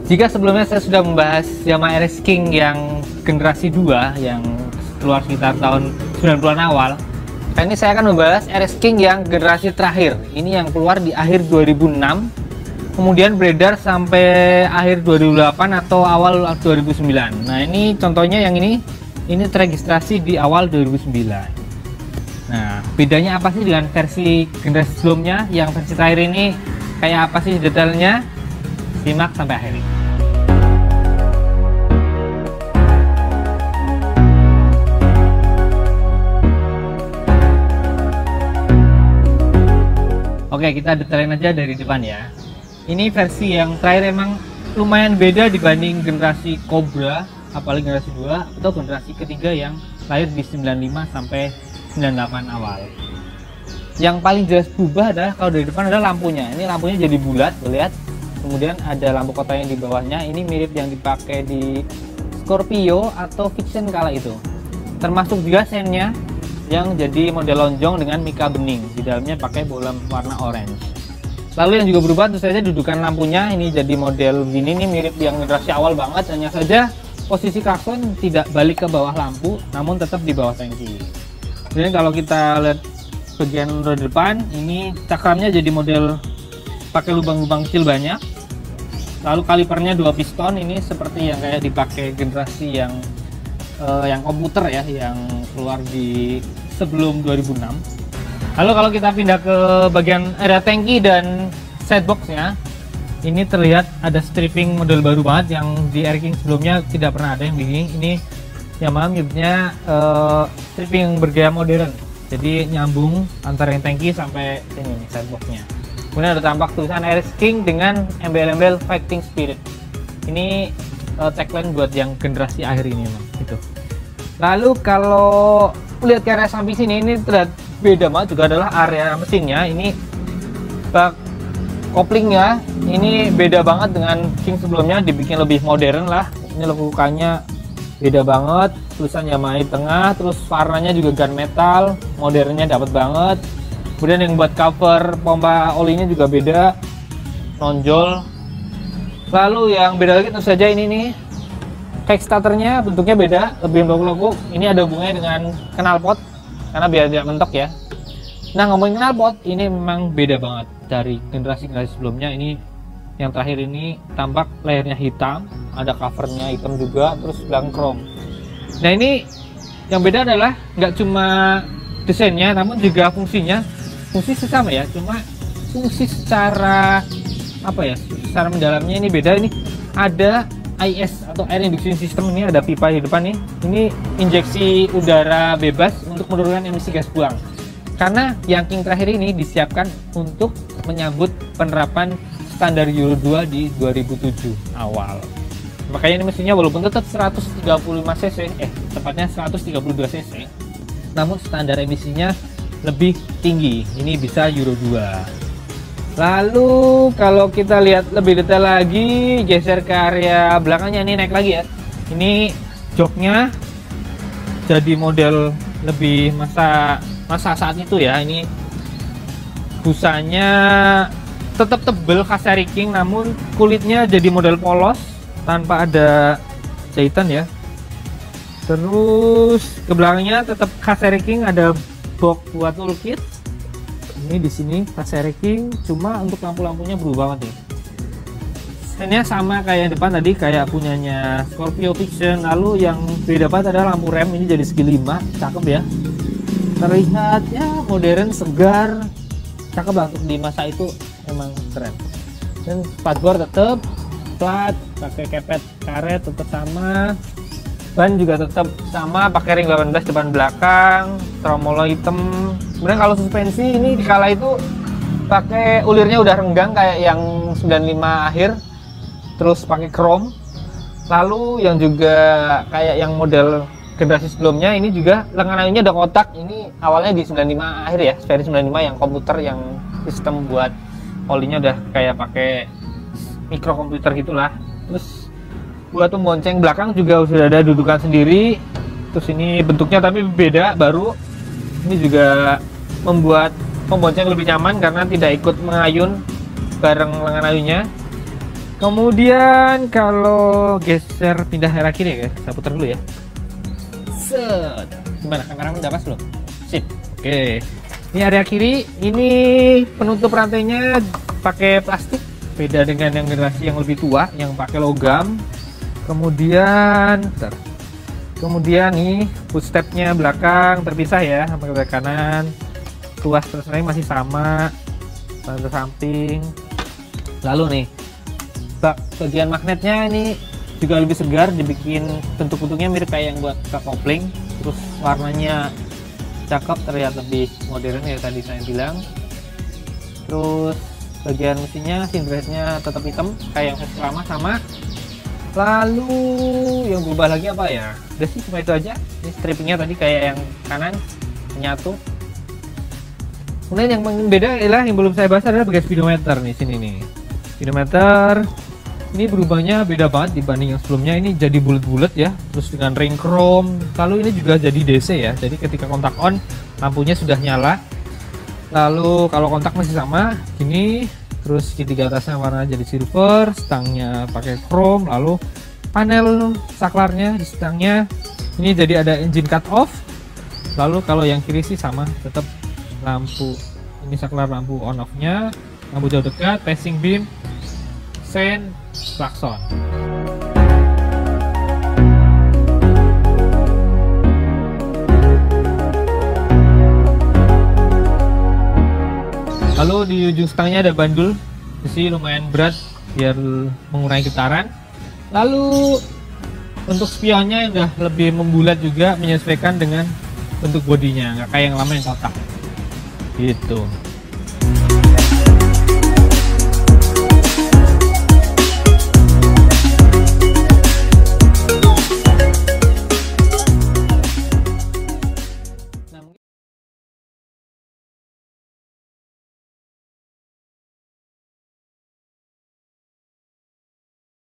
Jika sebelumnya saya sudah membahas Yamaha RS King yang generasi 2 yang keluar sekitar tahun 90-an awal, kali ini saya akan membahas RS King yang generasi terakhir. Ini yang keluar di akhir 2006, kemudian beredar sampai akhir 2008 atau awal 2009. Nah, ini contohnya yang ini terregistrasi di awal 2009. Nah, bedanya apa sih dengan versi generasi sebelumnya? Yang versi terakhir ini kayak apa sih detailnya? Simak sampai akhir ini. Oke, kita detailin aja dari depan ya. Ini versi yang terakhir emang lumayan beda dibanding generasi Cobra, apalagi generasi 2 atau generasi ketiga yang lahir di 95 sampai 98 awal. Yang paling jelas berubah adalah kalau dari depan ada lampunya. Ini lampunya jadi bulat, lihat. Kemudian ada lampu kotanya di bawahnya. Ini mirip yang dipakai di Scorpio atau Vixen kala itu. Termasuk juga sennya yang jadi model lonjong dengan mika bening, di dalamnya pakai bolam warna orange. Lalu yang juga berubah tentu saja dudukan lampunya, ini jadi model gini, ini mirip yang generasi awal banget, hanya saja posisi klakson tidak balik ke bawah lampu, namun tetap di bawah tangki. Kemudian kalau kita lihat bagian roda depan, ini cakramnya jadi model pakai lubang-lubang kecil banyak. Lalu kalipernya 2 piston, ini seperti yang kayak dipakai generasi yang komputer ya, yang keluar di sebelum 2006. Lalu kalau kita pindah ke bagian area tangki dan sideboxnya, ini terlihat ada stripping model baru banget yang di RS King sebelumnya tidak pernah ada yang begini. Ini Yamaha nyebutnya stripping yang bergaya modern, jadi nyambung antara yang tangki sampai sini nih, sideboxnya. Kemudian ada tampak tulisan RS King dengan embel-embel Fighting Spirit. Ini tagline buat yang generasi akhir ini memang gitu. Lalu kalau lihat ke area samping sini, ini terlihat beda banget juga adalah area mesinnya. Ini bak koplingnya ini beda banget dengan King sebelumnya, dibikin lebih modern lah. Ini lekukanya beda banget, tulisan Yamaha di tengah, terus warnanya juga gunmetal, modernnya dapat banget. Kemudian yang buat cover pompa olinya juga beda, nonjol. Lalu yang beda lagi tentu saja ini nih, kickstarternya bentuknya beda, lebih lekuk-lekuk. Ini ada hubungannya dengan knalpot karena biar tidak mentok ya. Nah, ngomongin knalpot, ini memang beda banget dari generasi-generasi sebelumnya. Ini yang terakhir ini tampak layarnya hitam, ada covernya hitam juga, terus belakang chrome. Nah, ini yang beda adalah nggak cuma desainnya, namun juga fungsinya. Fungsi sama ya, cuma fungsi secara apa ya, secara mendalamnya ini beda. Ini ada AIS atau Air Induction System, ini ada pipa di depan nih. Ini injeksi udara bebas untuk menurunkan emisi gas buang. Karena yang King terakhir ini disiapkan untuk menyambut penerapan standar Euro 2 di 2007 awal. Makanya ini mesinnya walaupun tetap 135 cc, tepatnya 132 cc, namun standar emisinya lebih tinggi. Ini bisa Euro 2. Lalu kalau kita lihat lebih detail lagi, geser ke area belakangnya, ini naik lagi ya. Ini joknya jadi model lebih masa saat itu ya. Ini busanya tetap tebel khas King, namun kulitnya jadi model polos tanpa ada jahitan ya. Terus ke belakangnya tetap Casere King, ada box buat toolkit. Ini di sini Casere King, cuma untuk lampu-lampunya berubah banget nih. Ini sama kayak depan tadi, kayak punyanya Scorpio Vision. Lalu yang beda banget adalah lampu rem, ini jadi segi 5, cakep ya. Terlihat ya modern, segar, cakep lah untuk di masa itu, emang keren. Dan spatbor tetap plat, pakai kepet karet tetap sama. Ban juga tetap sama, pakai ring 18 depan belakang, tromolo hitam. Kemudian kalau suspensi ini dikala itu pakai ulirnya udah renggang kayak yang 95 akhir, terus pakai chrome. Lalu yang juga kayak yang model generasi sebelumnya ini juga lengan ayunya udah kotak. Ini awalnya di 95 akhir ya, seri 95 yang komputer, yang sistem buat olinya udah kayak pakai mikrokomputer gitulah. Terus buat pembonceng belakang juga sudah ada dudukan sendiri. Terus ini bentuknya tapi beda, baru. Ini juga membuat pembonceng lebih nyaman karena tidak ikut mengayun bareng lengan ayunya. Kemudian kalau geser pindah arah kiri ya guys, saya putar dulu ya. Set. Gimana, kameramen udah pas belum? Sip. Oke. Ini area kiri, ini penutup rantainya pakai plastik, beda dengan yang generasi yang lebih tua yang pakai logam. Kemudian nih footstepnya belakang terpisah ya, sama ke kanan. Tuas terserahnya masih sama, pada samping. Lalu nih bagian magnetnya ini juga lebih segar, dibikin bentuk-bentuknya mirip kayak yang buat ke kopling. Terus warnanya cakep, terlihat lebih modern ya tadi saya bilang. Terus bagian mesinnya, sindrace-nya tetap hitam kayak yang lama sama. Lalu yang berubah lagi apa ya? Udah sih cuma itu aja. Ini strippingnya tadi kayak yang kanan menyatu. Kemudian yang beda adalah yang belum saya bahas adalah bagian speedometer nih, sini nih. Speedometer ini berubahnya beda banget dibanding yang sebelumnya. Ini jadi bulat-bulat ya, terus dengan ring chrome. Lalu ini juga jadi DC ya. Jadi ketika kontak on lampunya sudah nyala. Lalu kalau kontak masih sama gini. Terus segitiga atasnya warna jadi silver, stangnya pakai chrome, lalu panel saklarnya di stangnya ini jadi ada engine cut off. Lalu kalau yang kiri sih sama, tetap lampu ini saklar lampu on off-nya, lampu jauh dekat, passing beam, sen, klakson. Lalu di ujung stangnya ada bandul, jadi lumayan berat biar mengurangi getaran. Lalu untuk spionnya udah lebih membulat juga, menyesuaikan dengan bentuk bodinya, nggak kayak yang lama yang kotak gitu.